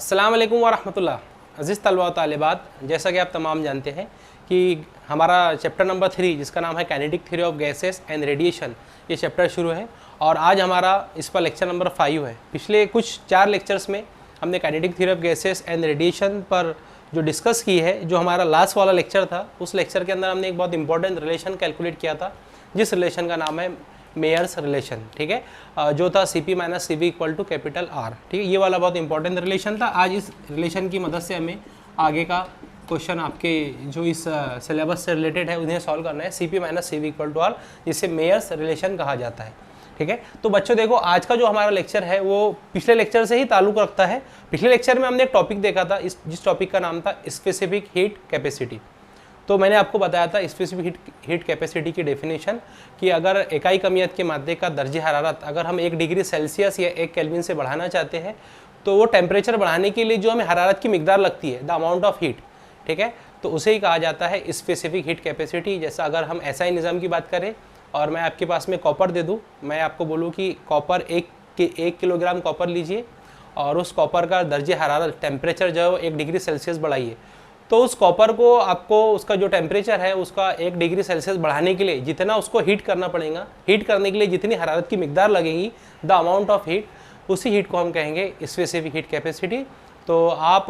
अस्सलाम वालेकुम वरहमतुल्लाह। अज़ीज़ तलबा व तालिबात, जैसा कि आप तमाम जानते हैं कि हमारा चैप्टर नंबर 3 जिसका नाम है kinetic theory of gases and radiation, ये चैप्टर शुरू है और आज हमारा इस पर लेक्चर नंबर 5 है। पिछले कुछ 4 लेक्चर्स में हमने kinetic theory of gases and radiation पर जो डिस्कस की है, जो हमारा लास्ट वाला लेक्चर था, उस लेक्चर के अंदर हमने एक बहुत इंपॉर्टेंट रिलेशन कैलकुलेट किया था, जिस रिलेशन का नाम है मेयर्स रिलेशन। ठीक है, जो था CP minus CV equal to capital R। ठीक है, ये वाला बहुत इंपॉर्टेंट रिलेशन था। आज इस रिलेशन की मदद से हमें आगे का क्वेश्चन आपके जो इस सिलेबस से रिलेटेड है उन्हें सॉल्व करना है। CP minus CV equal to R, जिसे मेयर्स रिलेशन कहा जाता है। ठीक है, तो बच्चों देखो, आज का जो हमारा लेक्चर है वो पिछले लेक्चर से ही ताल्लुक़ रखता है। पिछले लेक्चर में हमने एक टॉपिक देखा था, जिस टॉपिक का नाम था स्पेसिफिक हीट कैपेसिटी। तो मैंने आपको बताया था स्पेसिफिक हीट कैपेसिटी की डेफिनेशन कि अगर इकाई कमियत के मादे का दर्जे हरारत अगर हम 1 डिग्री सेल्सियस या 1 केल्विन से बढ़ाना चाहते हैं, तो वो टेम्परेचर बढ़ाने के लिए जो हमें हरारत की मिकदार लगती है, द अमाउंट ऑफ हीट, ठीक है, तो उसे ही कहा जाता है स्पेसिफिक हीट कैपेसिटी। जैसा अगर हम SI निज़ाम की बात करें और मैं आपके पास में कॉपर दे दूँ, मैं आपको बोलूँ कि कॉपर 1 किलोग्राम कॉपर लीजिए और उस कॉपर का दर्जे हरारत टेम्परेचर जो है 1 डिग्री सेल्सियस बढ़ाइए, तो उस कॉपर को आपको उसका जो टेम्परेचर है उसका 1 डिग्री सेल्सियस बढ़ाने के लिए जितना उसको हीट करना पड़ेगा, हीट करने के लिए जितनी हरारत की मिकदार लगेगी, द अमाउंट ऑफ हीट, उसी हीट को हम कहेंगे स्पेसिफिक हीट कैपेसिटी। तो आप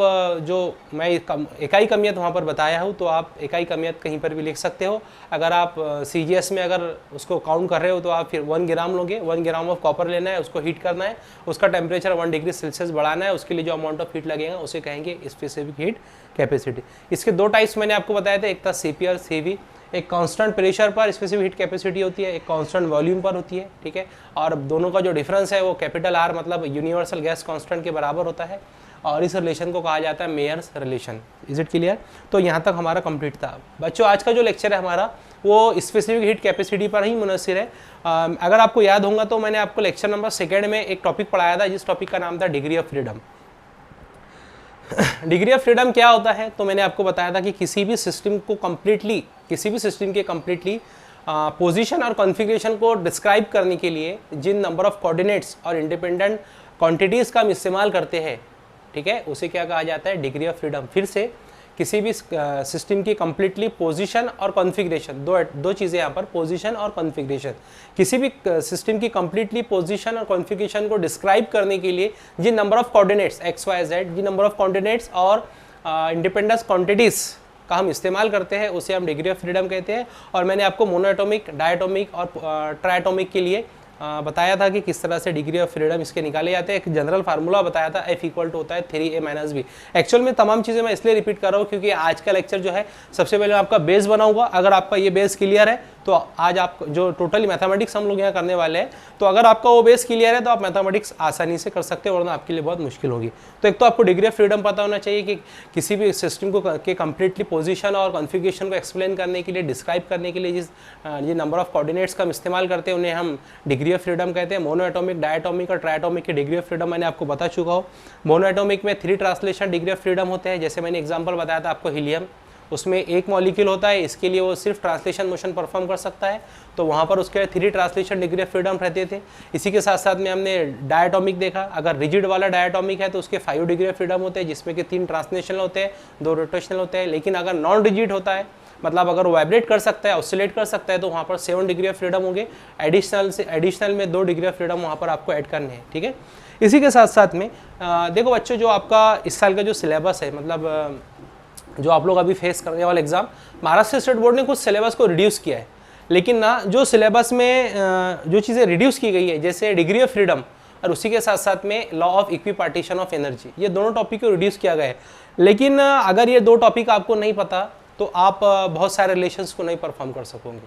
जो मैं इकाई कमियत वहाँ पर बताया हूँ, तो आप इकाई कमियत कहीं पर भी लिख सकते हो। अगर आप CGS में अगर उसको काउंट कर रहे हो तो आप फिर 1 ग्राम लोगे, 1 ग्राम ऑफ कॉपर लेना है, उसको हीट करना है, उसका टेम्परेचर 1 डिग्री सेल्सियस बढ़ाना है, उसके लिए जो अमाउंट ऑफ हीट लगेगा उसे कहेंगे स्पेसिफिक हीट कैपेसिटी। इसके 2 टाइप्स मैंने आपको बताए थे, एक था CP और CV। एक कांस्टेंट प्रेशर पर स्पेसिफिक हीट कैपेसिटी होती है, एक कांस्टेंट वॉल्यूम पर होती है। ठीक है, और दोनों का जो डिफरेंस है वो कैपिटल R मतलब यूनिवर्सल गैस कांस्टेंट के बराबर होता है और इस रिलेशन को कहा जाता है Mayer's relation. Is it clear? तो यहाँ तक हमारा कंप्लीट था। बच्चों, आज का जो लेक्चर है हमारा वो स्पेसिफिक हीट कैपेसिटी पर ही मुनस्सिर है। अगर आपको याद होगा तो मैंने आपको लेक्चर नंबर 2 में एक टॉपिक पढ़ाया था, जिस टॉपिक का नाम था degree of freedom. Degree of freedom क्या होता है? तो मैंने आपको बताया था कि किसी भी सिस्टम के कंप्लीटली पोजीशन और कॉन्फ़िगरेशन को डिस्क्राइब करने के लिए जिन नंबर ऑफ कोऑर्डिनेट्स और इंडिपेंडेंट क्वांटिटीज़ का हम इस्तेमाल करते हैं, ठीक है, उसे क्या कहा जाता है? Degree of freedom. फिर से, किसी भी सिस्टम की कंप्लीटली पोजीशन और कॉन्फ़िगरेशन, दो चीज़ें यहाँ पर, पोजीशन और कॉन्फ़िगरेशन, किसी भी सिस्टम की कंप्लीटली पोजीशन और कॉन्फ़िगरेशन को डिस्क्राइब करने के लिए जिन number of coordinates x y z, जिन नंबर ऑफ कोऑर्डिनेट्स और इंडिपेंडेंस क्वांटिटीज़ का हम इस्तेमाल करते हैं उसे हम डिग्री ऑफ फ्रीडम कहते हैं। और मैंने आपको मोनोएटॉमिक, डायटॉमिक और ट्राइएटॉमिक के लिए बताया था कि किस तरह से डिग्री ऑफ फ्रीडम इसके निकाले जाते हैं। एक जनरल फार्मूला बताया था, F इक्वल टू होता है 3a - b। एक्चुअल में तमाम चीज़ें मैं इसलिए रिपीट कर रहा हूँ क्योंकि आज का लेक्चर जो है सबसे पहले आपका बेस बनाऊंगा। अगर आपका ये बेस क्लियर है तो आज आप जो टोटली मैथमेटिक्स हम लोग यहाँ करने वाले हैं, तो अगर आपका वो बेस क्लियर है तो आप मैथमेटिक्स आसानी से कर सकते हो, वरना आपके लिए बहुत मुश्किल होगी। तो एक तो आपको डिग्री ऑफ फ्रीडम पता होना चाहिए कि किसी भी सिस्टम को के कंप्लीटली पोजीशन और कॉन्फ़िगरेशन को एक्सप्लेन करने के लिए, डिस्क्राइब करने के लिए जिस नंबर ऑफ कोऑर्डिनेट्स का हम इस्तेमाल करते हैं उन्हें हम डिग्री ऑफ फ्रीडम कहते हैं। मोनोएटॉमिक, डायटॉमिक और ट्राइएटॉमिक की डिग्री ऑफ फ्रीडम मैंने आपको बता चुका हूँ। मोनोएटॉमिक में 3 ट्रांसलेशन डिग्री ऑफ फ्रीडम होते हैं। जैसे मैंने एग्जांपल बताया था आपको, हीलियम, उसमें 1 मॉलिक्यूल होता है, इसके लिए वो सिर्फ ट्रांसलेशन मोशन परफॉर्म कर सकता है, तो वहाँ पर उसके 3 ट्रांसलेशन डिग्री ऑफ फ्रीडम रहते थे। इसी के साथ साथ में हमने डायटॉमिक देखा। अगर रिजिड वाला डायटॉमिक है तो उसके 5 डिग्री ऑफ फ्रीडम होते हैं, जिसमें कि 3 ट्रांसलेशनल होते हैं, 2 रोटेशनल होते हैं। लेकिन अगर नॉन रिजिड होता है, मतलब अगर वाइब्रेट कर सकता है, ऑसिलेट कर सकता है, तो वहाँ पर 7 डिग्री ऑफ फ्रीडम होंगे। एडिशनल में 2 डिग्री ऑफ फ्रीडम वहाँ पर आपको ऐड करने हैं। ठीक है, इसी के साथ साथ में देखो बच्चों, जो आपका इस साल का जो सिलेबस है, मतलब जो आप लोग अभी फेस करने वाला एग्जाम, महाराष्ट्र स्टेट बोर्ड ने कुछ सिलेबस को रिड्यूस किया है। लेकिन ना, जो सिलेबस में जो चीज़ें रिड्यूस की गई है, जैसे डिग्री ऑफ फ्रीडम और उसी के साथ साथ में law of equipartition of energy, ये दोनों टॉपिक को रिड्यूस किया गया है। लेकिन अगर ये 2 टॉपिक आपको नहीं पता तो आप बहुत सारे रिलेशंस को नहीं परफॉर्म कर सकोगे।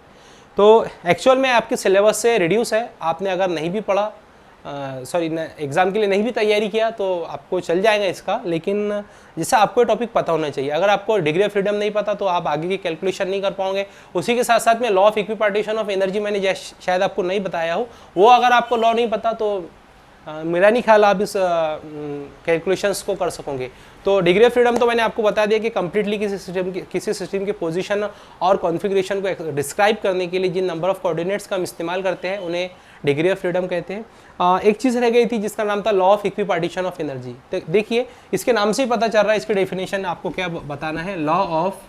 तो एक्चुअल में आपके सिलेबस से रिड्यूस है। आपने अगर नहीं भी पढ़ा, एग्ज़ाम के लिए नहीं भी तैयारी किया, तो आपको चल जाएगा इसका। लेकिन जैसे आपको ये टॉपिक पता होना चाहिए। अगर आपको डिग्री ऑफ फ्रीडम नहीं पता तो आप आगे की कैलकुलेशन नहीं कर पाओगे। उसी के साथ साथ में law of equipartition of energy मैंने शायद आपको नहीं बताया हो, वो अगर आपको लॉ नहीं पता तो मेरा नहीं ख्याल आप इस कैलकुलेशंस को कर सकोगे। तो डिग्री ऑफ फ्रीडम तो मैंने आपको बता दिया कि कंप्लीटली किसी सिस्टम के पोजीशन और कॉन्फ़िगरेशन को डिस्क्राइब करने के लिए जिन नंबर ऑफ कोऑर्डिनेट्स का हम इस्तेमाल करते हैं उन्हें डिग्री ऑफ फ्रीडम कहते हैं। एक चीज़ रह गई थी जिसका नाम था law of equipartition of energy. तो देखिए इसके नाम से ही पता चल रहा है, इसकी डेफिनेशन आपको क्या बताना है। लॉ ऑफ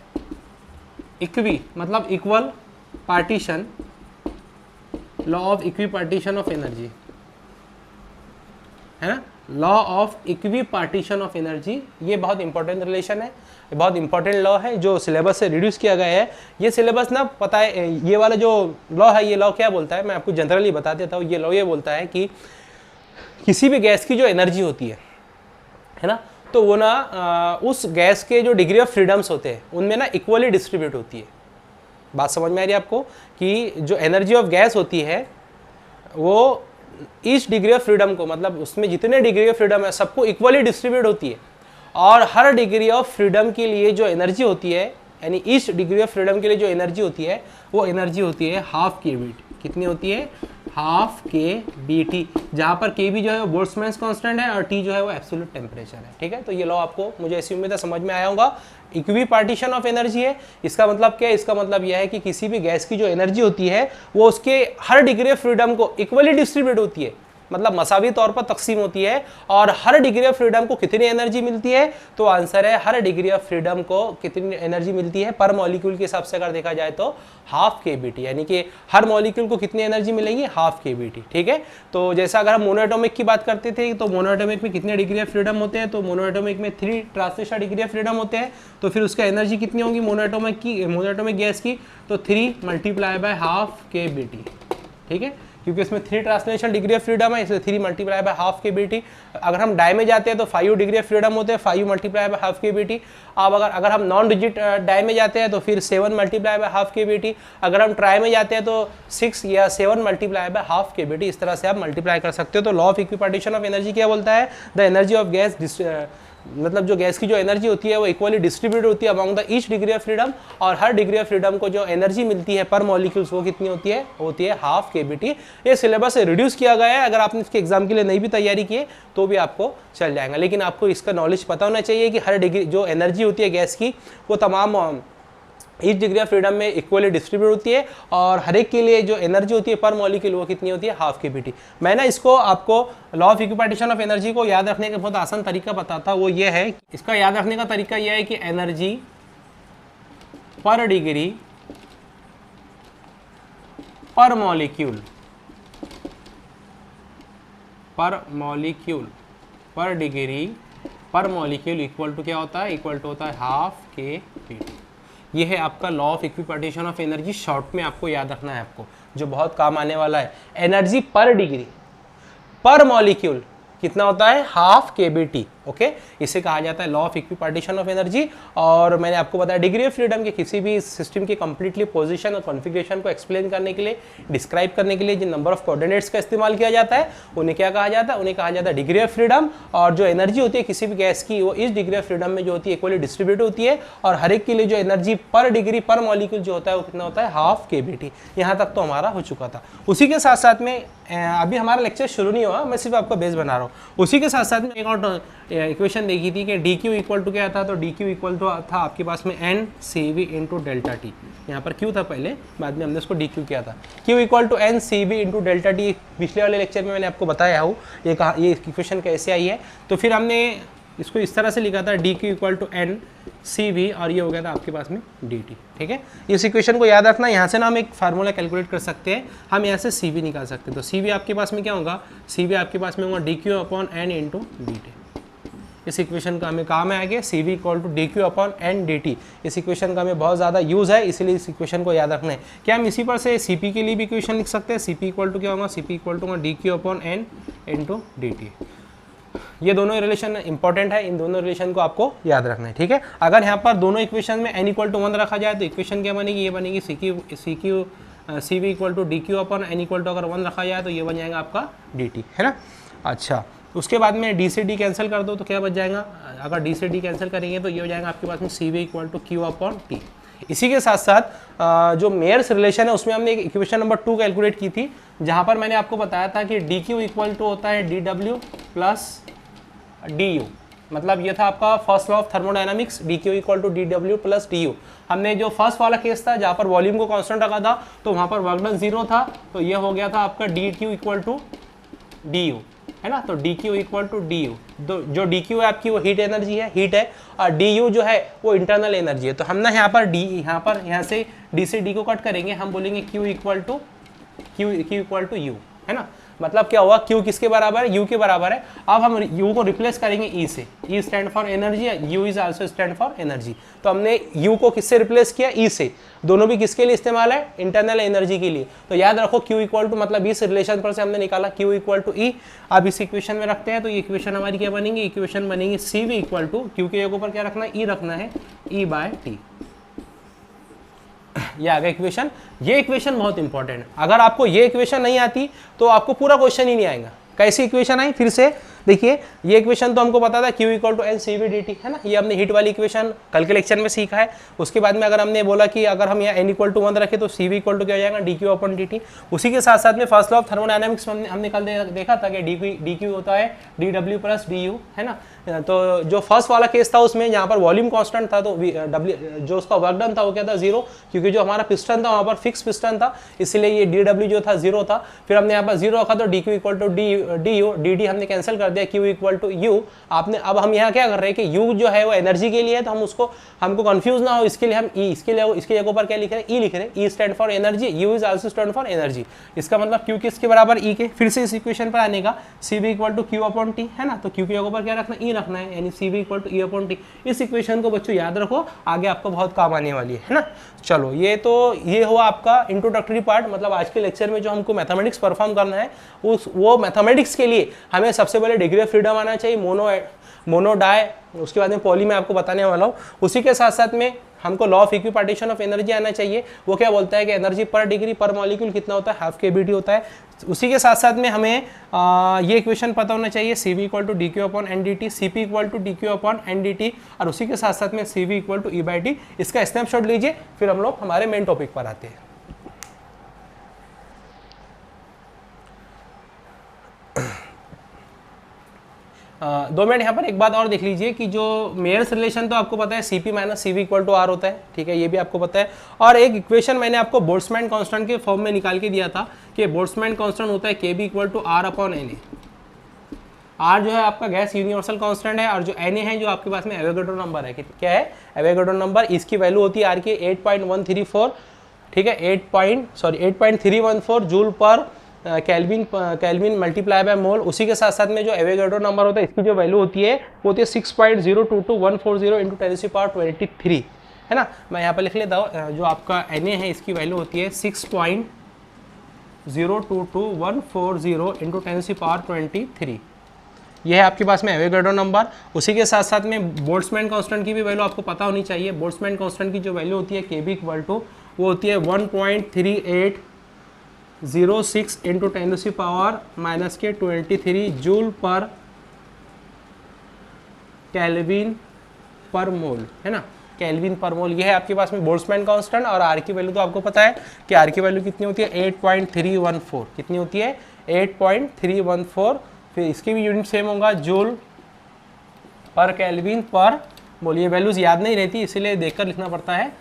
इक्वी मतलब equal partition, law of equi partition of energy है ना, law of equi partition of energy. ये बहुत इंपॉर्टेंट रिलेशन है, बहुत इंपॉर्टेंट लॉ है जो सिलेबस से रिड्यूस किया गया है। ये सिलेबस ना पता है, ये वाला जो लॉ है, ये लॉ क्या बोलता है, मैं आपको जनरली बता देता हूँ। ये लॉ ये बोलता है कि किसी भी गैस की जो एनर्जी होती है ना, तो वो ना उस गैस के जो डिग्री ऑफ फ्रीडम्स होते हैं उनमें ना इक्वली डिस्ट्रीब्यूट होती है। बात समझ में आ रही है आपको कि जो एनर्जी ऑफ गैस होती है वो ईच डिग्री ऑफ फ्रीडम को, मतलब उसमें जितने डिग्री ऑफ फ्रीडम है सबको इक्वली डिस्ट्रीब्यूट होती है। और हर डिग्री ऑफ फ्रीडम के लिए जो एनर्जी होती है, यानी ईच डिग्री ऑफ फ्रीडम के लिए जो एनर्जी होती है वो एनर्जी होती है हाफ के बी टी। कितनी होती है? हाफ के बी टी, जहाँ पर के बी जो है वो बोल्ट्जमैन कांस्टेंट है और टी जो है वो एब्सोल्यूट टेम्परेचर है। ठीक है, तो ये लॉ आपको, मुझे ऐसी उम्मीद है समझ में आया होगा। इक्वी पार्टीशन ऑफ एनर्जी है, इसका मतलब क्या है? इसका मतलब यह है कि किसी भी गैस की जो एनर्जी होती है वो उसके हर डिग्री ऑफ फ्रीडम को इक्वली डिस्ट्रीब्यूट होती है, मतलब मसावी तौर पर तकसीम होती है। और हर डिग्री ऑफ फ्रीडम को कितनी एनर्जी मिलती है? तो आंसर है हर डिग्री ऑफ फ्रीडम को कितनी एनर्जी मिलती है पर मॉलिक्यूल के हिसाब से अगर देखा जाए तो हाफ के बी टी, यानी कि हर मॉलिक्यूल को कितनी एनर्जी मिलेगी? हाफ के बी टी। ठीक है, तो जैसा अगर हम मोनोएटॉमिक की बात करते थे तो मोनोएटॉमिक में कितने डिग्री ऑफ फ्रीडम होते हैं? तो मोनोएटॉमिक में 3 ट्रांसलेशन डिग्री ऑफ फ्रीडम होते हैं। तो फिर उसका एनर्जी कितनी होगी मोनोएटॉमिक गैस की? तो 3 मल्टीप्लाई बाय हाफ के बी टी। ठीक है, क्योंकि इसमें 3 ट्रांसलेशन डिग्री ऑफ फ्रीडम है, इसलिए 3 मल्टीप्लाई बाय हाफ के बी टी। अगर हम डाई में जाते हैं तो 5 डिग्री ऑफ फ्रीडम होते हैं, 5 मल्टीप्लाई बाय हाफ के बी टी। अब अगर हम नॉन डिजिट डाई में जाते हैं तो फिर 7 मल्टीप्लाई बाय हाफ के बी टी। अगर हम ट्राई में जाते हैं तो 6 या 7 मल्टीप्लाई बाय हाफ के बी टी। इस तरह से आप मल्टीप्लाई कर सकते हो। तो law of equipartition of energy क्या बोलता है? द एनर्जी ऑफ गैस, मतलब जो गैस की जो एनर्जी होती है वो इक्वली डिस्ट्रीब्यूट होती है among the each degree of freedom, और हर डिग्री ऑफ फ्रीडम को जो एनर्जी मिलती है पर मॉलिक्यूल्स वो कितनी होती है? होती है हाफ के बी टी। ये सिलेबस से रिड्यूस किया गया है, अगर आपने इसके एग्जाम के लिए नहीं भी तैयारी की है तो भी आपको चल जाएगा। लेकिन आपको इसका नॉलेज पता होना चाहिए कि हर डिग्री जो एनर्जी होती है गैस की वो तमाम ईच डिग्री ऑफ फ्रीडम में इक्वली डिस्ट्रीब्यूट होती है, और हर एक के लिए जो एनर्जी होती है पर मॉलिक्यूल वो कितनी होती है? हाफ के बी टी। मैं ना इसको आपको law of equipartition of energy को याद रखने का बहुत आसान तरीका बताता, वो ये है, इसका याद रखने का तरीका यह है कि एनर्जी पर डिग्री पर मॉलिक्यूल पर डिग्री पर मॉलिक्यूल इक्वल टू क्या होता है? इक्वल टू होता है हाफ के बी टी। ये है आपका law of equipartition of energy, short में आपको याद रखना है, आपको जो बहुत काम आने वाला है। एनर्जी पर डिग्री पर मॉलिक्यूल कितना होता है? हाफ के बी टी। ओके, इसे कहा जाता है law of equipartition of energy. और मैंने आपको बताया डिग्री ऑफ फ्रीडम के किसी भी सिस्टम की कंप्लीटली पोजीशन और कॉन्फ़िगरेशन को एक्सप्लेन करने के लिए, डिस्क्राइब करने के लिए जिन नंबर ऑफ कोऑर्डिनेट्स का इस्तेमाल किया जाता है उन्हें क्या कहा जाता है? उन्हें कहा जाता है डिग्री ऑफ फ्रीडम। और जो एनर्जी होती है किसी भी गैस की वो इस डिग्री ऑफ फ्रीडम में जो होती है इक्वली डिस्ट्रीब्यूट होती है, और हर एक के लिए जो एनर्जी पर डिग्री पर मॉलिक्यूल जो होता है वो कितना होता है? हाफ के बी टी। यहाँ तक तो हमारा हो चुका था। उसी के साथ साथ में अभी हमारा लेक्चर शुरू नहीं हुआ, मैं सिर्फ आपका बेस बना रहा हूँ। उसी के साथ साथ में एक और इक्वेशन देखी थी कि डी क्यू इक्वल टू क्या था? तो डी क्यू इक्वल टू था आपके पास में N C V into delta T. यहाँ पर क्यू था पहले, बाद में हमने उसको डी क्यू किया था। Q equal to N C V into delta T. पिछले वाले लेक्चर में मैंने आपको बताया हूँ ये इक्वेशन कैसे आई है। तो फिर हमने इसको इस तरह से लिखा था D Q equal to N C V, और ये हो गया था आपके पास में डी टी। ठीक है, इस इक्वेशन को याद रखना। यहाँ से ना हम एक फार्मूला कैलकुलेट कर सकते हैं, हम यहाँ से सी वी निकाल सकते हैं। तो सी वी आपके पास में क्या होगा? सी वी आपके पास में होगा D Q upon N into D T. इस इक्वेशन का हमें काम है आगे C V equal to D Q upon N D T. इस इक्वेशन का हमें बहुत ज़्यादा यूज़ है, इसलिए इस इक्वेशन को याद रखना है। क्या हम इसी पर से सी पी के लिए भी इक्वेशन लिख सकते हैं? सी पी इक्वल टू क्या होगा? C P equal to D Q upon N into D T. ये दोनों रिलेशन इंपॉर्टेंट है, इन दोनों रिलेशन को आपको याद रखना है। ठीक है, अगर यहाँ पर दोनों इक्वेशन में n इक्वल टू 1 रखा जाए तो इक्वेशन क्या बनेगी? ये बनेगी C V equal to D Q upon N equal to अगर 1 रखा जाए तो ये बन जाएगा आपका डी टी, है ना। अच्छा, उसके बाद में डी से डी कैंसिल कर दो तो क्या बच जाएगा? अगर डी से डी कैंसिल करेंगे तो ये हो जाएगा आपके पास में C V equal to Q upon T. इसी के साथ साथ जो मेयर्स रिलेशन है उसमें हमने एक इक्वेशन नंबर 2 कैलकुलेट की थी, जहाँ पर मैंने आपको बताया था कि डी क्यू इक्वल टू होता है D W plus D U. मतलब ये था आपका first law of thermodynamics, D Q equal to D W plus D U. हमने जो फर्स्ट वाला केस था जहाँ पर वॉल्यूम को कांस्टेंट रखा था तो वहाँ पर वर्क डन 0 था, तो ये हो गया था आपका D Q equal to D U, है ना। तो D Q equal to D U, जो डी क्यू है आपकी वो हीट एनर्जी है, हीट है, और डी यू जो है वो इंटरनल एनर्जी है। तो हम ना यहाँ पर यहाँ से डी से डी को कट करेंगे, हम बोलेंगे क्यू इक्वल टू यू, है ना। मतलब क्या हुआ, Q किसके बराबर है, U के बराबर है। अब हम U को रिप्लेस करेंगे E से, E stand for energy, U is also stand for energy. तो हमने U को किससे रिप्लेस किया, E से। दोनों भी किसके लिए इस्तेमाल है, इंटरनल एनर्जी के लिए। तो याद रखो Q इक्वल टू, मतलब इस रिलेशन पर से हमने निकाला Q इक्वल टू E। अब इस इक्वेशन में रखते हैं तो ये इक्वेशन हमारी क्या बनेंगी, इक्वेशन बनेगी CV इक्वल टू, Q के जगह पर क्या रखना है, E रखना है, E बाय T। ये आ गया इक्वेशन। ये इक्वेशन बहुत इंपॉर्टेंट है, अगर आपको ये इक्वेशन नहीं आती तो आपको पूरा क्वेश्चन ही नहीं आएगा। कैसी इक्वेशन आई, फिर से देखिए, ये इक्वेशन तो हमको पता था Q equal to N C V D T, है ना। ये हमने हीट वाली इक्वेशन कल के लेक्चर में सीखा है। उसके बाद में अगर हमने बोला कि अगर हम यहाँ n इक्वल टू 1 रखें तो सी वी इक्वल टू क्या हो जाएगा, D Q upon D T. उसी के साथ साथ में फर्स्ट लॉ ऑफ थर्मोडायनामिक्स में हमने कल देखा था कि डी क्यू होता है D W plus D U, है ना। तो जो फर्स्ट वाला केस था उसमें जहाँ पर वॉल्यूम कॉन्स्टेंट था तो जो उसका वर्क डन था वो क्या था, 0, क्योंकि जो हमारा पिस्टन था वहाँ पर फिक्स पिस्टन था, इसलिए ये डी डब्ल्यू जो था 0 था। फिर हमने यहाँ पर 0 रखा तो D Q equal to D U, D D हमने कैंसिल कर दिया, क्यू इक्वल टू यू। आपने अब हम यहाँ क्या कर रहे हैं कि यू जो है वो एनर्जी के लिए है, तो हम उसको, हमको कंफ्यूज ना हो इसके लिए हम ई, इसके जगह पर क्या लिख रहे हैं, ई लिख रहे हैं। E stand for energy, you is also stand for energy. इसका मतलब क्यू किसके बराबर, ई के। फिर से इस इक्वेशन पर आने का, C B equal to Q upon T, है ना। तो क्यू की जगह पर क्या रखना, ई रखना है, यानी C B equal to E upon T. इस इक्वेशन को बच्चों याद रखो, आगे आपको बहुत काम आने वाली है ना। चलो, ये हुआ आपका इंट्रोडक्टरी पार्ट। मतलब आज के लेक्चर में जो हमको मैथमेटिक्स परफॉर्म करना है वो मैथमेटिक्स के लिए हमें सबसे पहले डिग्री ऑफ फ्रीडम आना चाहिए, मोनो डाई, उसके बाद में पॉली में आपको बताने वाला हूँ। उसी के साथ साथ में हमको law of equipartition of energy आना चाहिए। वो क्या बोलता है कि एनर्जी पर डिग्री पर मॉलिक्यूल कितना होता है, हाफ kBT होता है। उसी के साथ साथ में हमें ये इक्वेशन पता होना चाहिए, C V equal to D Q upon N D T, C P equal to D Q upon N D T, और उसी के साथ साथ में C V equal to E by T. इसका स्नैपशॉट लीजिए, फिर हम लोग हमारे मेन टॉपिक पर आते हैं। दो मिनट यहाँ पर एक बात और देख लीजिए कि जो मेयर्स रिलेशन तो आपको पता है Cp minus Cv equal to R होता है, ठीक है, ये भी आपको पता है। और एक इक्वेशन मैंने आपको बोल्ट्जमैन कांस्टेंट के फॉर्म में निकाल के दिया था कि बोल्ट्जमैन कांस्टेंट होता है Kb equal to R upon Na। R जो है आपका गैस यूनिवर्सल कांस्टेंट है, और जो Na है जो आपके पास में एवोगाड्रो नंबर है, क्या है एवोगाड्रो नंबर। इसकी वैल्यू होती है R की 8.134, ठीक है, 8.314 जूल पर केल्विन मल्टीप्लाई बाय मोल। उसी के साथ साथ में जो एवोगाड्रो नंबर होता है इसकी जो वैल्यू होती है वो होती है 6.022140 इंटू 10⁻23, है ना। मैं यहाँ पर लिख लेता हूँ, जो आपका Na है इसकी वैल्यू होती है 6.022140 इंटू 10⁻23। यह है आपके पास में एवोगाड्रो नंबर। उसी के साथ साथ में बोल्ट्जमैन कांस्टेंट की भी वैल्यू आपको पता होनी चाहिए। बोल्ट्जमैन कांस्टेंट की जो वैल्यू होती है Kb इक्वल टू, वो होती है 1.3806 इंटू 10⁻⁻23 जूल पर केल्विन पर मोल, है ना, केल्विन पर मोल। ये है आपके पास में बोल्ट्जमैन कांस्टेंट। और आर की वैल्यू तो आपको पता है कि आर की वैल्यू कितनी होती है, 8.314। कितनी होती है, 8.314। फिर इसकी भी यूनिट सेम होगा, जूल पर केल्विन पर मोल। ये वैल्यूज याद नहीं रहती, इसीलिए देखकर लिखना पड़ता है।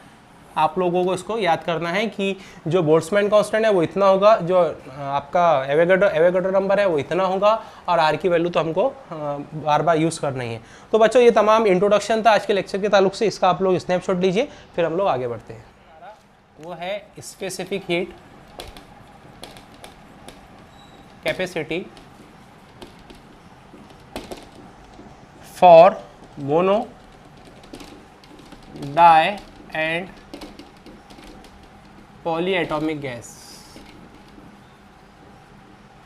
आप लोगों को इसको याद करना है कि जो बोल्ट्जमैन कांस्टेंट है वो इतना होगा, जो आपका एवोगाड्रो नंबर है वो इतना होगा, और आर की वैल्यू तो हमको बार बार यूज़ करना ही है। तो बच्चों ये तमाम इंट्रोडक्शन था आज के लेक्चर के ताल्लुक से। इसका आप लोग स्नैपशॉट लीजिए, फिर हम लोग आगे बढ़ते हैं। वो है specific heat capacity for mono di and polyatomic gas.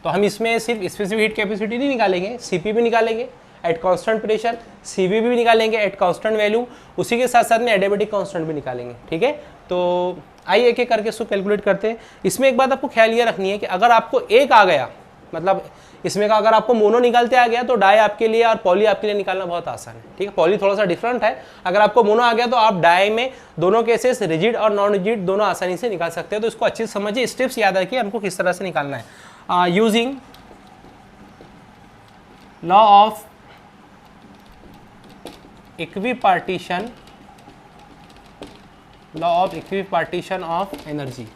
तो हम इसमें सिर्फ स्पेसिफिक हीट कैपेसिटी नहीं निकालेंगे, Cp भी निकालेंगे एट कांस्टेंट प्रेशर, Cv भी निकालेंगे एट कांस्टेंट वैल्यू, उसी के साथ साथ में एडियाबैटिक कांस्टेंट भी निकालेंगे, ठीक है। तो आइए एक एक करके इसको कैलकुलेट करते हैं। इसमें एक बात आपको ख्याल ये रखनी है कि अगर आपको एक आ गया, मतलब इसमें का अगर आपको मोनो निकालते आ गया तो डाई आपके लिए और पॉली आपके लिए निकालना बहुत आसान है, ठीक है। पॉली थोड़ा सा डिफरेंट है। अगर आपको मोनो आ गया तो आप डाई में दोनों केसेस रिजिड और नॉन रिजिड दोनों आसानी से निकाल सकते हैं। तो इसको अच्छे से समझिए, स्टेप्स याद रखिए हमको किस तरह से निकालना है। Using law of equipartition, law of equipartition of energy,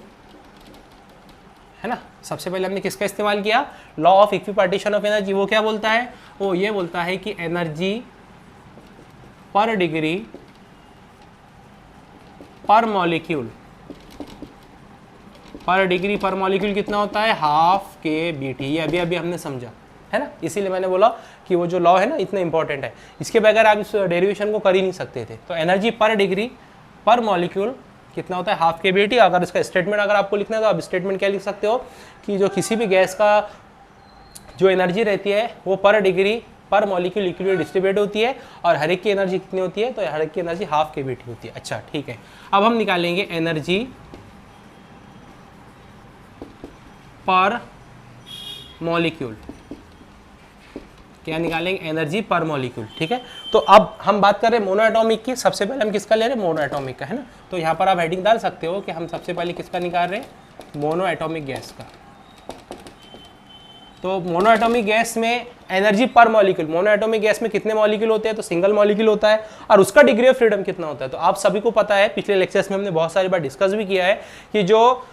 है ना। सबसे पहले हमने किसका इस्तेमाल किया, law of equipartition of energy. वो क्या बोलता है, वो ये बोलता है कि एनर्जी पर डिग्री पर मॉलिक्यूल, पर डिग्री पर मॉलिक्यूल कितना होता है, हाफ के बीटी। ये अभी अभी हमने समझा, है ना। इसीलिए मैंने बोला कि वो जो लॉ है ना इतना इंपॉर्टेंट है, इसके बगैर आप इस डेरिवेशन को कर ही नहीं सकते थे। तो एनर्जी पर डिग्री पर मॉलिक्यूल कितना होता है, हाफ के बीटी। अगर इसका स्टेटमेंट अगर आपको लिखना है तो आप स्टेटमेंट क्या लिख सकते हो कि जो किसी भी गैस का जो एनर्जी रहती है वो पर डिग्री पर मॉलिक्यूल इक्वली डिस्ट्रीब्यूट होती है, और हर एक की एनर्जी कितनी होती है, तो हर एक की एनर्जी हाफ के बीटी होती है। अच्छा ठीक है, अब हम निकालेंगे एनर्जी पर मॉलिक्यूल। क्या निकालेंगे, एनर्जी पर मॉलिक्यूल। ठीक है, तो अब हम बात कर रहे हैं मोनो एटॉमिक की। सबसे पहले हम किसका ले रहे हैं, मोनो एटॉमिक का, है ना। तो यहाँ पर आप हेडिंग डाल सकते हो कि हम सबसे पहले किसका निकाल रहे हैं, मोनो एटॉमिक गैस का। तो मोनो एटॉमिक गैस में एनर्जी पर मॉलिक्यूल, मोनो एटॉमिक गैस में कितने मॉलिक्यूल होते हैं, तो सिंगल मॉलिक्यूल होता है, और उसका डिग्री ऑफ फ्रीडम कितना होता है। तो आप सभी को पता है, पिछले लेक्चर्स में हमने बहुत सारी बार डिस्कस भी किया है कि जो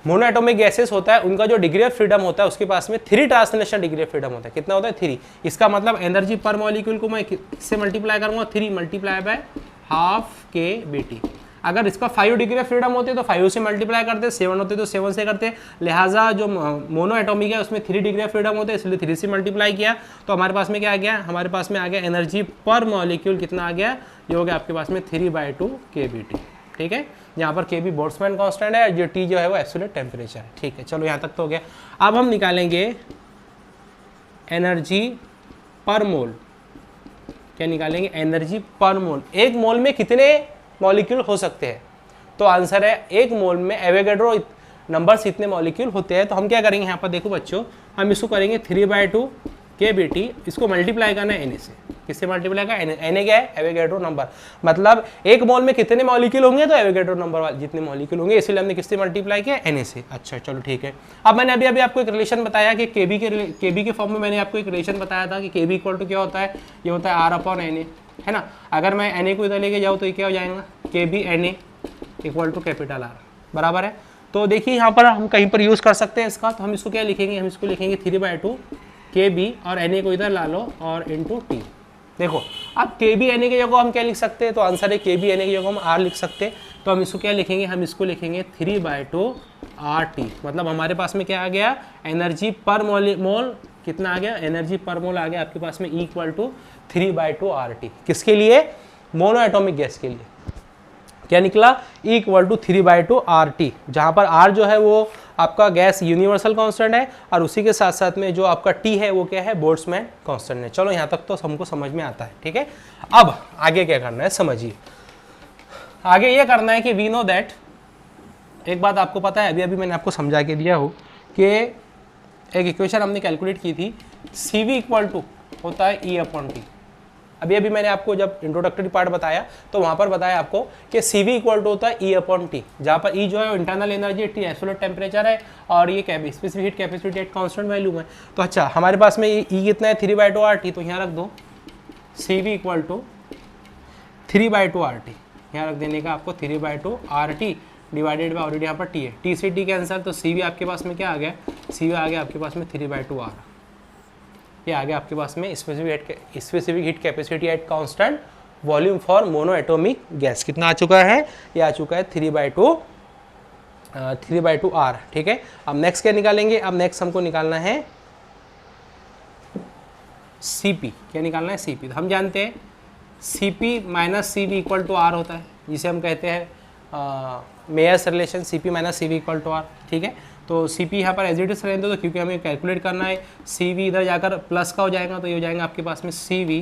मोनो एटॉमिक गैसेस होता है उनका जो डिग्री ऑफ फ्रीडम होता है उसके पास में 3 ट्रांसलेशन डिग्री ऑफ फ्रीडम होता है। कितना होता है, 3। इसका मतलब एनर्जी पर मॉलिक्यूल को मैं किससे मल्टीप्लाई करूंगा, 3 मल्टीप्लाई बाय हाफ के बीटी। अगर इसका 5 डिग्री ऑफ फ्रीडम होते तो 5 से मल्टीप्लाई करते, 7 होते तो 7 से करते। लिहाजा जो मोनो एटॉमिक है उसमें 3 डिग्री ऑफ फ्रीडम होते हैं, इसलिए 3 से मल्टीप्लाई किया। तो हमारे पास में क्या आ गया, हमारे पास में आ गया एनर्जी पर मॉलिक्यूल कितना आ गया, ये हो गया आपके पास में 3/2 kBT। ठीक है, यहाँ पर के बी बोल्ट्जमैन कांस्टेंट है, जो टी जो है वो एब्सोल्यूट टेम्परेचर है। ठीक है, चलो यहाँ तक तो हो गया। अब हम निकालेंगे एनर्जी पर मोल। क्या निकालेंगे, एनर्जी पर मोल। एक मोल में कितने मॉलिक्यूल हो सकते हैं, तो आंसर है एक मोल में एवोगैड्रो नंबर्स इतने मॉलिक्यूल होते हैं। तो हम क्या करेंगे, यहाँ पर देखो बच्चों, हम इसको करेंगे 3/2 kBT, इसको मल्टीप्लाई करना है Na से। किससे मल्टीप्लाई करना है, Na क्या है, एवोगैड्रो नंबर। मतलब एक मोल में कितने मॉलिक्यूल होंगे, तो एवोगैड्रो नंबर वाले जितने मॉलिक्यूल होंगे, इसलिए हमने किससे मल्टीप्लाई किया, Na से। अच्छा चलो ठीक है। अब मैंने अभी आपको एक रिलेशन बताया कि केबी के फॉर्म में मैंने आपको एक रिलेशन बताया था कि केबी इक्वल टू क्या होता है, ये होता है R/Na, है ना। अगर मैं Na को इधर लेके जाऊँ तो ये क्या हो जाएगा, K Na equal to capital R, बराबर है। तो देखिए यहाँ पर हम कहीं पर यूज़ कर सकते हैं इसका, तो हम इसको क्या लिखेंगे, हम इसको लिखेंगे 3/2 kb और Na को इधर ला लो और इंटू टी। देखो अब kb Na की जगह हम क्या लिख सकते हैं, तो आंसर है kb Na की जगह हम R लिख सकते हैं। तो हम इसको क्या लिखेंगे, हम इसको लिखेंगे 3/2 RT। मतलब हमारे पास में क्या आ गया, एनर्जी पर मोल कितना आ गया, एनर्जी पर मोल आ गया आपके पास में इक्वल टू 3/2 RT। किसके लिए, मोनो एटॉमिक गैस के लिए। क्या निकला, इक्वल टू 3/2 RT, जहाँ पर R जो है वो आपका गैस यूनिवर्सल कांस्टेंट है, और उसी के साथ साथ में जो आपका T है वो क्या है, बोल्ट्जमैन कांस्टेंट है। चलो यहाँ तक तो हमको समझ में आता है। ठीक है, अब आगे क्या करना है समझिए। आगे ये करना है कि वी नो दैट, एक बात आपको पता है, अभी अभी मैंने आपको समझा के दिया हो कि एक इक्वेशन हमने कैलकुलेट की थी, CV इक्वल टू होता है E/T। अभी अभी मैंने आपको जब इंट्रोडक्टरी पार्ट बताया तो वहाँ पर बताया आपको कि CV इक्वल टू होता है E/T, जहाँ पर E जो है internal energy, T absolute temperature है, और ये specific heat capacity at constant value है। तो अच्छा हमारे पास में E कितना है, 3/2 RT। तो यहाँ रख दो CV इक्वल टू 3/2 RT, यहाँ रख देने का आपको 3/2 RT डिवाइडेड बाई ऑलरेडी यहाँ पर T है, T से T कैंसर, तो CV आपके पास में क्या आ गया, CV आ गया आपके पास में 3/2 R। ये आ गया आपके पास में specific heat capacity at constant volume for mono atomic gas. कितना आ चुका है, ये आ चुका है 3/2 R। ठीक है, अब नेक्स्ट क्या निकालेंगे, अब नेक्स्ट हमको निकालना है CP। क्या निकालना है, CP। तो हम जानते हैं CP minus CV equal to R होता है, जिसे हम कहते हैं Mayer's relation, CP minus CV equal to R। ठीक है, तो CP यहाँ पर एज इट इज रहने दो, तो क्योंकि हमें कैलकुलेट करना है, CV इधर जाकर प्लस का हो जाएगा, तो ये हो जाएगा आपके पास में CV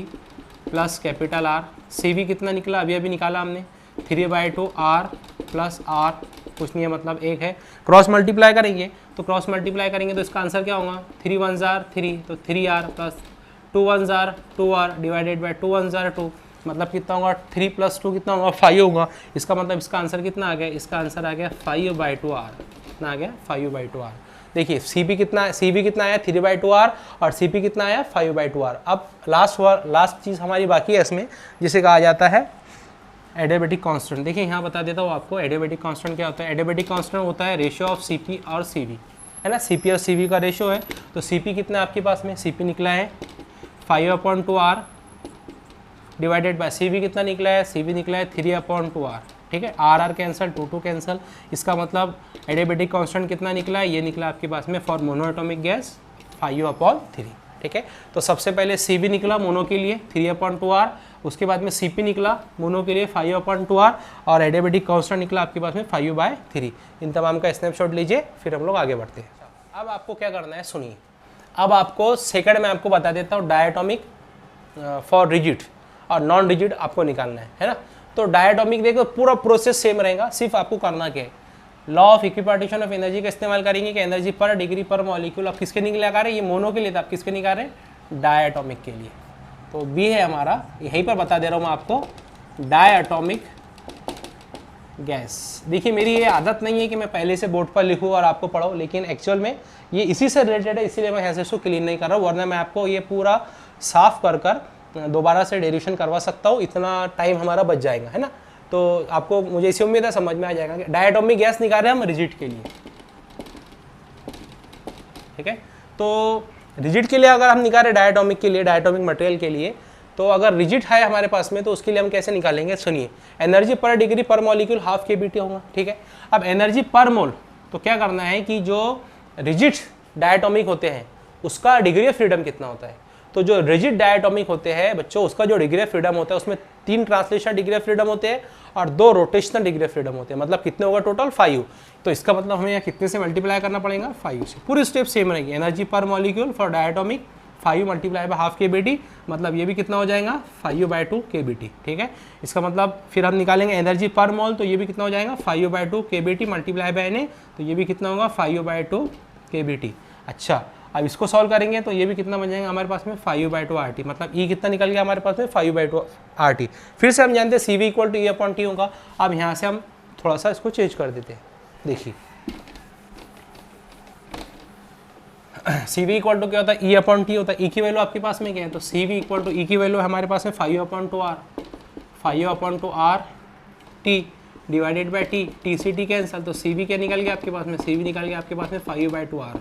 plus capital R। CV कितना निकला, अभी अभी निकाला हमने, 3/2 R प्लस R, कुछ नहीं है मतलब 1 है। क्रॉस मल्टीप्लाई करेंगे, तो क्रॉस मल्टीप्लाई करेंगे तो इसका आंसर क्या होगा, 3 1s are 3, तो 3R plus 2 1s are 2R divided by 2 1s are 2, मतलब कितना होगा, 3 + 2 कितना होगा, 5 होगा। इसका मतलब इसका आंसर कितना आ गया, इसका आंसर आ गया 5/2 R। कितना आ गया, 5/2 R। देखिए Cp कितना, Cv कितना आया 3/2R और Cp कितना आया 5/2R। अब लास्ट चीज़ हमारी बाकी है इसमें, जिसे कहा जाता है एडियाबेटिक कांस्टेंट। देखिए यहाँ बता देता हूँ आपको एडियाबेटिक कांस्टेंट क्या होता है। एडियाबेटिक कांस्टेंट होता है रेशियो ऑफ Cp और Cv, है ना। Cp और Cv का रेशियो है। तो Cp कितना है आपके पास में, Cp निकला है 5/2R डिवाइडेड बाय Cv कितना निकला है, Cv निकला है 3/2R, ठीक है। R cancel, 2 cancel. इसका मतलब एडियाबेटिक कांस्टेंट कितना निकला है, ये निकला आपके पास में फॉर मोनो एटॉमिक गैस 5/3, ठीक है। तो सबसे पहले Cv निकला मोनो के लिए 3/2R, उसके बाद में Cp निकला मोनो के लिए 5/2R और एडियाबेटिक कांस्टेंट निकला आपके पास में 5/3। इन तमाम का स्नैपशॉट लीजिए, फिर हम लोग आगे बढ़ते हैं। अब आपको क्या करना है सुनिए। अब आपको सेकंड में आपको बता देता हूँ डायटोमिक फॉर रिजिड और नॉन रिजिड आपको निकालना है ना। तो डायटोमिक देखो पूरा प्रोसेस सेम रहेगा, सिर्फ आपको करना क्या है, law of equipartition of energy का इस्तेमाल करेंगे कि एनर्जी पर डिग्री पर मॉलिक्यूल। आप किसके निकले आ रहे हैं, ये मोनो के लिए था, आप किसके निकाल रहे हैं, डायटोमिक के लिए। तो बी है हमारा, यहीं पर बता दे रहा हूँ मैं आपको, डायटोमिक गैस। देखिए मेरी ये आदत नहीं है कि मैं पहले से बोर्ड पर लिखूँ और आपको पढ़ाऊँ, लेकिन एक्चुअल में ये इसी से रिलेटेड है, इसीलिए मैं यहाँ से इसको क्लीन नहीं कर रहा हूँ, वरना मैं आपको ये पूरा साफ कर दोबारा से डेरिवेशन करवा सकता हूँ, इतना टाइम हमारा बच जाएगा, है ना। तो आपको मुझे इसी उम्मीद है समझ में आ जाएगा कि डायटोमिक गैस निकाल रहे हैं हम रिजिड के लिए, ठीक है। तो रिजिड के लिए अगर हम निकाल रहे डायटोमिक के लिए, डायटोमिक मटेरियल के लिए, तो अगर रिजिड है हमारे पास में तो उसके लिए हम कैसे निकालेंगे, सुनिए। एनर्जी पर डिग्री पर मॉलिक्यूल हाफ kBT होगा, ठीक है। अब एनर्जी पर मोल, तो क्या करना है कि जो रिजिड डायटोमिक होते हैं उसका डिग्री ऑफ फ्रीडम कितना होता है। तो जो रिजिड डायटोमिक होते हैं बच्चों, उसका जो डिग्री ऑफ फ्रीडम होता है उसमें 3 ट्रांसलेशन डिग्री ऑफ फ्रीडम होते हैं और 2 रोटेशनल डिग्री ऑफ फ्रीडम होते हैं। मतलब कितने होगा टोटल 5। तो इसका मतलब हमें यहाँ कितने से मल्टीप्लाई करना पड़ेगा, 5 से। पूरी स्टेप सेम रहेगी। एनर्जी पर molecule for diatomic 5 multiply by half kBT, मतलब ये भी कितना हो जाएगा 5/2 kBT, ठीक है। इसका मतलब फिर हम निकालेंगे एनर्जी पर मोल, तो ये भी कितना हो जाएगा 5/2 kBT मल्टीप्लाई बाय Na, तो ये भी कितना होगा 5/2 kBT। अच्छा, अब इसको सॉल्व करेंगे तो ये भी कितना बन जाएगा हमारे पास में 5/2 RT, मतलब E कितना निकल गया हमारे पास में 5/2 RT। फिर से हम जानते हैं CV = E/T होगा। अब यहाँ से हम थोड़ा सा इसको चेंज कर देते हैं। देखिए CV = क्या होता है, E/T होता है। E की वैल्यू आपके पास में क्या है, तो CV = E की वैल्यू हमारे पास में 5/2R, 5/2R T divided by T, T से T कैंसल, तो CV क्या निकल गया आपके पास में, CV निकल गया आपके पास में 5/2R,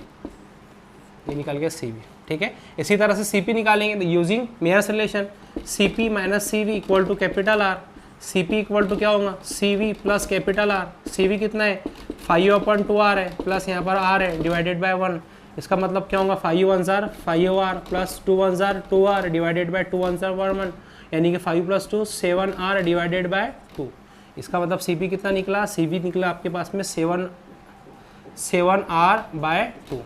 ये निकल गया CV, ठीक है। इसी तरह से CP निकालेंगे तो using Mayer's relation, CP - CV = capital R, CP = क्या होगा CV plus capital R। CV कितना है 5/2R है, प्लस यहाँ पर R है डिवाइडेड बाय 1। इसका मतलब क्या होगा 5 1s are 5R plus 2 1s are 2R divided by 2 1s are 1 1, यानी कि 5 + 2 7R डिवाइडेड बाय 2। इसका मतलब CP कितना निकला, CV निकला आपके पास में 7R/2,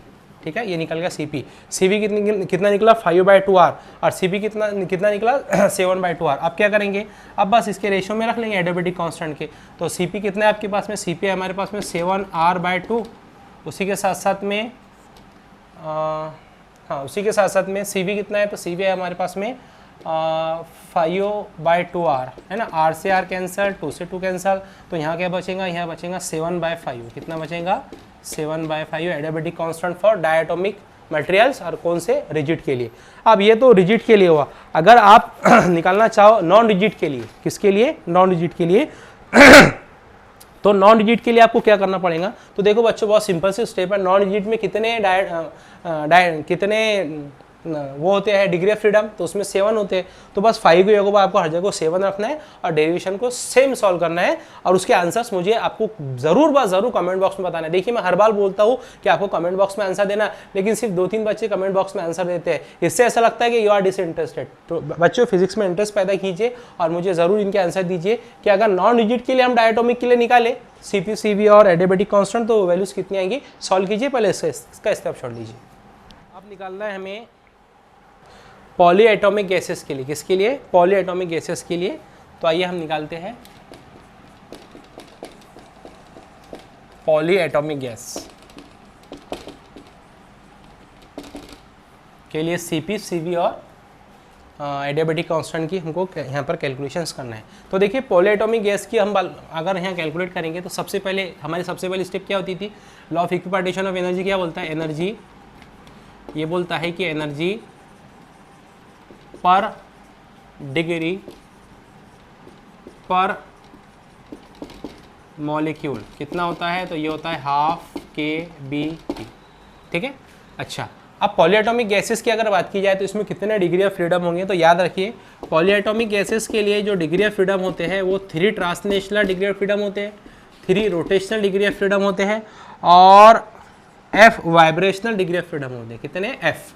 ठीक है। ये निकल गया CP। CV कितना निकला 5/2R और CP कितना निकला 7/2R। अब क्या करेंगे, अब बस इसके रेशियो में रख लेंगे एडियाबेटिक कांस्टेंट के। तो CP कितना है आपके पास में, CP है हमारे पास में 7R/2। उसी के साथ साथ में उसी के साथ साथ में CV कितना है, तो CV है हमारे पास में 5/2R, है ना। R से R कैंसल, 2 से 2 कैंसल, तो यहाँ क्या बचेगा, यहाँ बचेगा 7/5। कितना बचेगा 7/5 adiabatic constant for diatomic materials, और कौन से, रिजिड के लिए। अब ये तो रिजिड के लिए हुआ। अगर आप निकालना चाहो नॉन रिजिड के लिए, किसके लिए, नॉन रिजिड के लिए तो नॉन रिजिड के लिए आपको क्या करना पड़ेगा, तो देखो बच्चों बहुत सिंपल से स्टेप है। नॉन रिजिड में कितने कितने वो होते हैं डिग्री ऑफ फ्रीडम, तो उसमें 7 होते हैं। तो बस 5 की जगह पर आपको हर जगह 7 रखना है और डेरिवेशन को सेम सॉल्व करना है, और उसके आंसर्स मुझे आपको जरूर कमेंट बॉक्स में बताना है। देखिए मैं हर बार बोलता हूँ कि आपको कमेंट बॉक्स में आंसर देना, लेकिन सिर्फ 2-3 बच्चे कमेंट बॉक्स में आंसर देते हैं। इससे ऐसा लगता है कि यू आर डिसइंटरेस्टेड। तो बच्चों फिजिक्स में इंटरेस्ट पैदा कीजिए और मुझे जरूर इनके आंसर दीजिए कि अगर नॉन रिजिड के लिए हम डायटोमिक के लिए निकाले CP CV और एडियाबेटिक कांस्टेंट, तो वैल्यूज कितनी आएंगी, सॉल्व कीजिए। पहले इसका स्नैपशॉट लीजिए। अब निकालना है हमें पॉली एटॉमिक गैसेस के लिए, किसके लिए, पॉली एटॉमिक गैसेस के लिए। तो आइए हम निकालते हैं पॉली एटॉमिक गैस के लिए CP CV और एडियाबेटिक कांस्टेंट की हमको यहाँ पर कैलकुलेशंस करना है। तो देखिए पॉलीएटॉमिक गैस की हम अगर यहाँ कैलकुलेट करेंगे तो सबसे पहली स्टेप क्या होती थी, law of equipartition of energy क्या बोलता है, एनर्जी ये बोलता है कि एनर्जी पर डिग्री पर मॉलिक्यूल कितना होता है, तो ये होता है हाफ kBT, ठीक है। अच्छा, अब पॉलीएटॉमिक गैसेस की अगर बात की जाए तो इसमें कितने डिग्री ऑफ फ्रीडम होंगे, तो याद रखिए पॉलीएटॉमिक गैसेस के लिए जो डिग्री ऑफ फ्रीडम होते हैं वो 3 ट्रांसलेशनल डिग्री ऑफ फ्रीडम होते हैं, 3 रोटेशनल डिग्री ऑफ फ्रीडम होते हैं और F vibrational degree of freedom होते हैं। कितने, F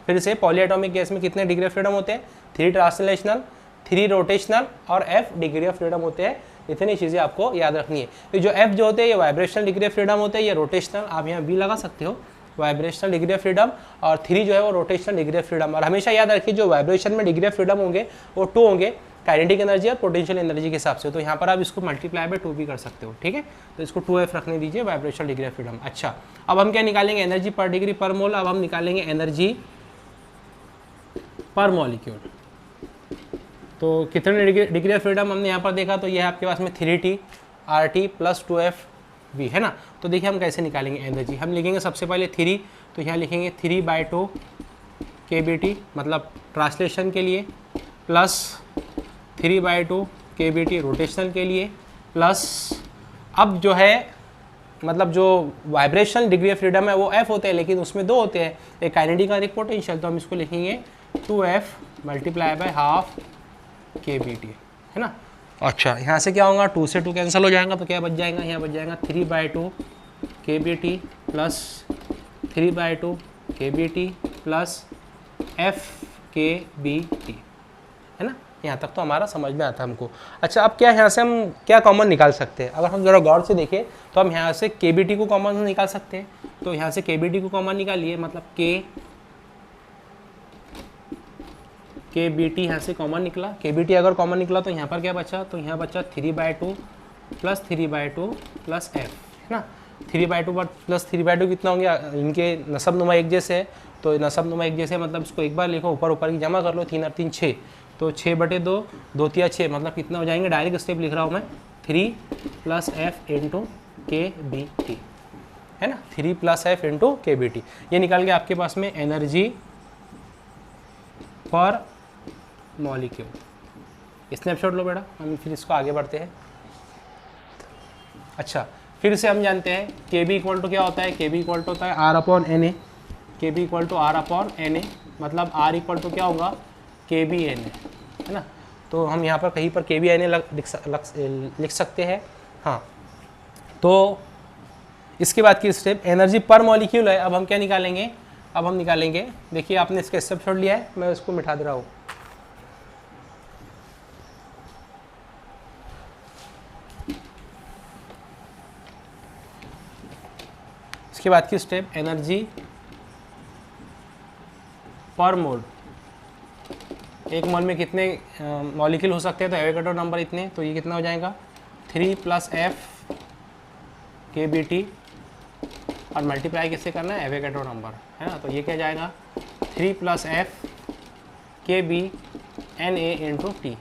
फिर से पॉलीएटॉमिक गैस में कितने डिग्री ऑफ फ्रीडम होते हैं, 3 ट्रांसलेशनल, 3 रोटेशनल और F डिग्री ऑफ फ्रीडम होते हैं। इतनी चीज़ें आपको याद रखनी है। तो जो F जो होते हैं ये वाइब्रेशनल डिग्री ऑफ फ्रीडम होते हैं, ये रोटेशनल, आप यहाँ भी लगा सकते हो वाइब्रेशनल डिग्री ऑफ फ्रीडम, और 3 जो है वो रोटेशनल डिग्री ऑफ फ्रीडम। और हमेशा याद रखिए जो वाइब्रेशन में डिग्री ऑफ फ्रीडम होंगे वो 2 होंगे, काइनेटिक एनर्जी और पोटेंशियल एनर्जी के हिसाब से। तो यहाँ पर आप इसको मल्टीप्लाई बाय 2 भी कर सकते हो, ठीक है। तो इसको 2F रखने दीजिए वाइब्रेशनल डिग्री ऑफ फ्रीडम। अच्छा, अब हम क्या निकालेंगे, एनर्जी पर डिग्री पर मोल। अब हम निकालेंगे एनर्जी पर मॉलिक्यूल। तो कितने डिग्री ऑफ फ्रीडम हमने यहाँ पर देखा, तो ये है आपके पास में 3T RT प्लस 2FV, है ना। तो देखिए हम कैसे निकालेंगे एनर्जी, हम लिखेंगे सबसे पहले 3, तो यहाँ लिखेंगे 3/2 kBT, मतलब ट्रांसलेशन के लिए, प्लस 3/2 kBT रोटेशनल के लिए, प्लस अब जो है मतलब जो वाइब्रेशनल डिग्री ऑफ फ्रीडम है वो F होते हैं, लेकिन उसमें 2 होते हैं, एक काइनेटिक और एक पोटेंशियल। तो हम इसको लिखेंगे 2F multiply by half kBT, है ना। अच्छा, यहाँ से क्या होगा, 2 से 2 कैंसिल हो जाएगा, तो क्या बच जाएगा, यहाँ बच जाएगा 3/2 kBT plus 3/2 kBT plus F kBT, है ना। यहाँ तक तो हमारा समझ में आता है हमको। अच्छा, अब क्या यहाँ से हम क्या कॉमन निकाल सकते हैं, अगर हम ज़रा गौर से देखें तो हम यहाँ से kBT को कॉमन निकाल सकते हैं। तो यहाँ से kBT को कॉमन निकालिए, मतलब kBT यहाँ से कॉमन निकला। kBT अगर कॉमन निकला तो यहाँ पर क्या बचा, तो यहाँ बचा 3/2 प्लस 3/2 प्लस F, है ना। 3/2 प्लस 3/2 कितना होंगे, इनके नसब नुमा एक जैसे है, तो नसब नुमा एक जैसे मतलब इसको एक बार लिखो, ऊपर ऊपर की जमा कर लो, 3 और 3 6, तो 6/2, 2 3 6, मतलब कितना हो जाएंगे, डायरेक्ट स्टेप लिख रहा हूँ मैं, 3 प्लस F इंटू kBT, है ना। 3 प्लस F इंटू kBT, ये निकाल के आपके पास में एनर्जी पर मॉलिक्यूल। स्नैपशॉट लो बेटा, हम फिर इसको आगे बढ़ते हैं। अच्छा, फिर से हम जानते हैं KB इक्वल टू क्या होता है, KB इक्वल टू होता है R/NA, KB equal to R/NA, मतलब R इक्वल टू क्या होगा, KBNA, है ना। तो हम यहाँ पर कहीं पर KBNA लिख सकते हैं, हाँ। तो इसके बाद की स्टेप एनर्जी पर मॉलिक्यूल है। अब हम क्या निकालेंगे, अब हम निकालेंगे, देखिए आपने इसका स्नैपशॉट लिया है, मैं इसको मिटा दे रहा हूँ। इसके बाद की स्टेप एनर्जी पर मोल, एक मोल में कितने मॉलिक्यूल हो सकते हैं, तो एवोगाड्रो नंबर इतने, तो ये कितना हो जाएगा 3 प्लस F kBT, और मल्टीप्लाई किससे करना है, एवोगाड्रो नंबर, है ना। तो ये क्या जाएगा 3 plus F kBNA into T,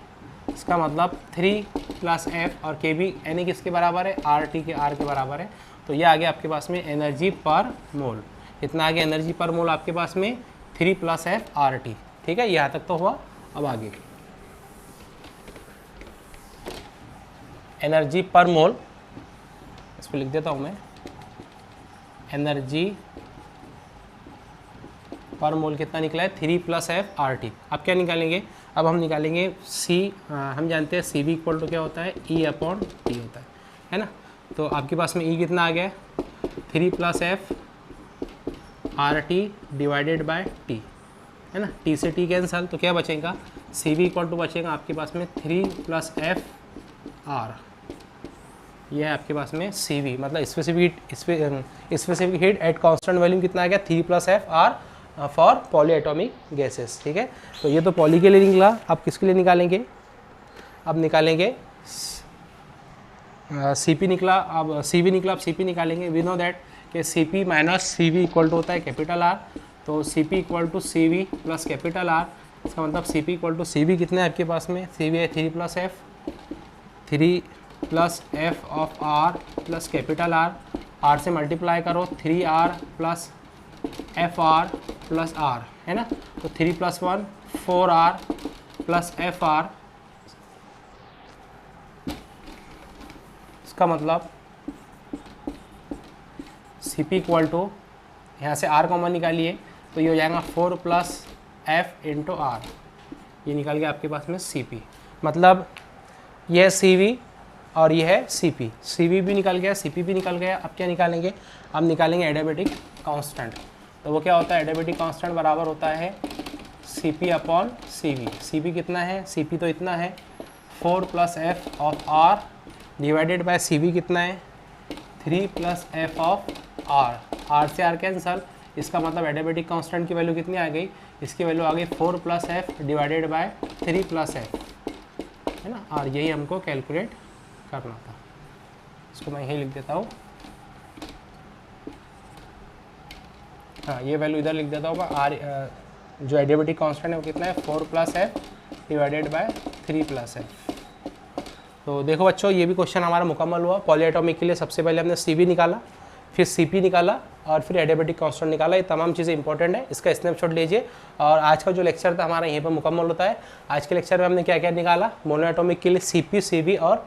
इसका मतलब 3 प्लस F और kBNA किसके बराबर है, RT के R के बराबर है। तो ये आ गया आपके पास में एनर्जी पर मोल, इतना आ गया एनर्जी पर मोल आपके पास में 3 प्लस F RT, ठीक है। यहाँ तक तो हुआ। अब आगे एनर्जी पर मोल, इसको लिख देता हूँ मैं, एनर्जी पर मोल कितना निकला है, 3 प्लस F RT। अब क्या निकालेंगे, अब हम निकालेंगे C, हम जानते हैं CB इक्वल टू क्या होता है, E/T होता है ना। तो आपके पास में E कितना आ गया, 3 plus F RT divided by T, है ना। T से T कैंसल, तो क्या बचेगा, CB इक्वल टू बचेगा आपके पास में 3 प्लस F R, ये है आपके पास में CV, मतलब specific heat at constant volume कितना आ गया, 3 plus F R for polyatomic gases, ठीक है। तो ये तो पॉली के लिए निकला। अब किसके लिए निकालेंगे, अब निकालेंगे CP निकला, अब CV निकला, अब CP निकालेंगे। वी नो दैट कि CP minus CV equal to होता है कैपिटल R, तो CP equal to CV plus capital R, इसका मतलब C P equal to C B कितना है आपके पास में, सी बी है 3 plus F, 3 plus F of R plus capital R से मल्टीप्लाई करो 3R plus F R plus R, है ना। तो 3 + 1 4R प्लस एफ आर, इसका मतलब सी पी इक्वल टू, यहाँ से R कॉमन निकालिए तो ये हो जाएगा 4 प्लस एफ इंटू आर, ये निकल गया आपके पास में सी पी। मतलब यह सी वी और ये है सी पी, सी वी भी निकल गया, सी पी भी निकल गया। अब क्या निकालेंगे, अब निकालेंगे एडियाबेटिक कांस्टेंट। तो वो क्या होता है, एडियाबेटिक कांस्टेंट बराबर होता है C P upon C V. C P कितना है, सी पी तो इतना है 4 plus F of R divided by C V कितना है 3 plus F of R, R से आर कैंसल, इसका मतलब एडियाबेटिक कांस्टेंट की वैल्यू कितनी आ गई, इसकी वैल्यू आ गई 4 plus F divided by 3 plus F, है ना। और यही हमको कैलकुलेट करना था, इसको मैं यही लिख देता हूँ। हाँ, ये वैल्यू इधर लिख देता हूँ। आर जो एडियाबेटिक कांस्टेंट है वो कितना है 4 plus F divided by 3 plus F. तो देखो बच्चों, ये भी क्वेश्चन हमारा मुकम्मल हुआ। पॉलीएटॉमिक के लिए सबसे पहले हमने सी बी निकाला, फिर सी पी निकाला और फिर एडियाबेटिक कांस्टेंट निकाला। ये तमाम चीज़ें इंपॉर्टेंट है, इसका स्नैपशॉट लीजिए। और आज का जो लेक्चर था हमारा यहीं पर मुकम्मल होता है। आज के लेक्चर में हमने क्या क्या निकाला, मोनोएटॉमिक के लिए सी पी, सी बी और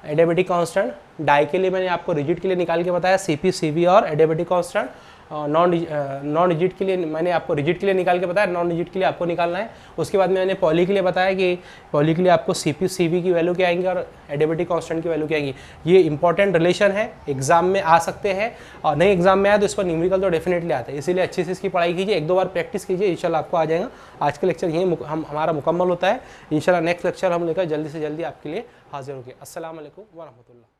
एडियाबेटिक कांस्टेंट। डाई के लिए मैंने आपको रिजिड के लिए निकाल के बताया सी पी, सी बी और एडियाबेटिक कांस्टेंट। नॉन रिजिड के लिए मैंने आपको रिजिड के लिए निकाल के बताया, नॉन रिजिड के लिए आपको निकालना है। उसके बाद मैंने पॉली के लिए बताया कि पॉली के लिए आपको सी पी, सी बी की वैल्यू क्या आएंगी और एडियाबेटिक कांस्टेंट की वैल्यू क्या आएंगी। ये इंपॉर्टेंट रिलेशन है, एग्जाम में आ सकते हैं और नहीं एग्जाम में आए तो इस पर न्यूमेरिकल तो डेफिनेटली आता है। इसीलिए अच्छे से इसकी पढ़ाई कीजिए, एक दो बार प्रैक्टिस कीजिए, इंशाल्लाह आपको आ जाएगा। आज का लेक्चर यहीं हमारा मुकम्मल होता है। इंशाल्लाह नेक्स्ट लेक्चर हम लेकर जल्दी से जल्दी आपके लिए हाजिर होंगे। अस्सलाम वालेकुम व रहमतुल्लाह।